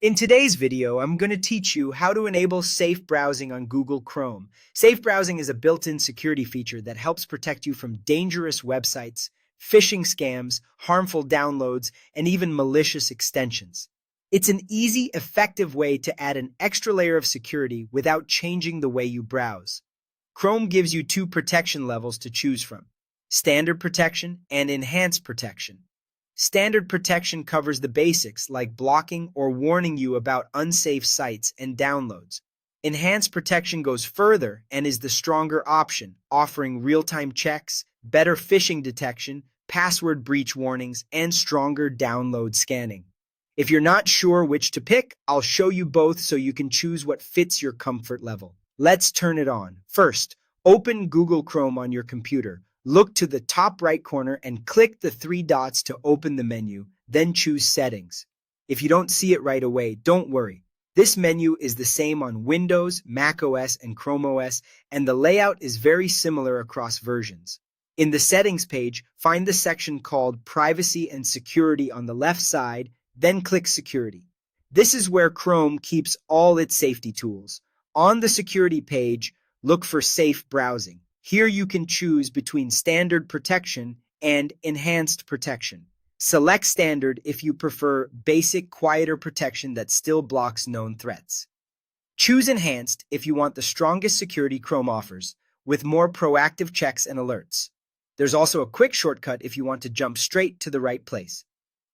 In today's video, I'm going to teach you how to enable safe browsing on Google Chrome. Safe browsing is a built-in security feature that helps protect you from dangerous websites, phishing scams, harmful downloads, and even malicious extensions. It's an easy, effective way to add an extra layer of security without changing the way you browse. Chrome gives you two protection levels to choose from: standard protection and enhanced protection. Standard protection covers the basics like blocking or warning you about unsafe sites and downloads. Enhanced protection goes further and is the stronger option, offering real-time checks, better phishing detection, password breach warnings, and stronger download scanning. If you're not sure which to pick, I'll show you both so you can choose what fits your comfort level. Let's turn it on. First, open Google Chrome on your computer. Look to the top right corner and click the three dots to open the menu, then choose Settings. If you don't see it right away, don't worry. This menu is the same on Windows, Mac OS, and Chrome OS, and the layout is very similar across versions. In the Settings page, find the section called Privacy and Security on the left side, then click Security. This is where Chrome keeps all its safety tools. On the Security page, look for Safe Browsing. Here you can choose between standard protection and enhanced protection. Select standard if you prefer basic, quieter protection that still blocks known threats. Choose enhanced if you want the strongest security Chrome offers, with more proactive checks and alerts. There's also a quick shortcut if you want to jump straight to the right place.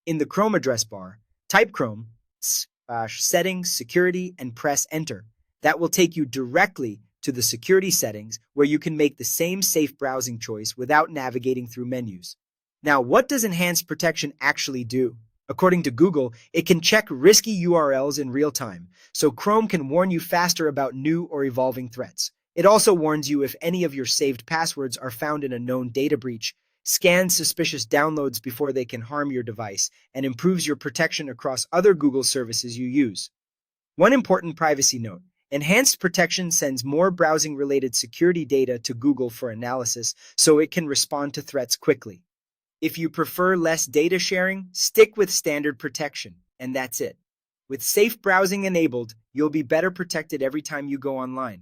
In the Chrome address bar, type Chrome/settings security and press enter. That will take you directly to the security settings where you can make the same safe browsing choice without navigating through menus. Now, what does enhanced protection actually do? According to Google, it can check risky URLs in real time, so Chrome can warn you faster about new or evolving threats. It also warns you if any of your saved passwords are found in a known data breach, scans suspicious downloads before they can harm your device, and improves your protection across other Google services you use. One important privacy note: enhanced protection sends more browsing-related security data to Google for analysis so it can respond to threats quickly. If you prefer less data sharing, stick with standard protection, and that's it. With safe browsing enabled, you'll be better protected every time you go online.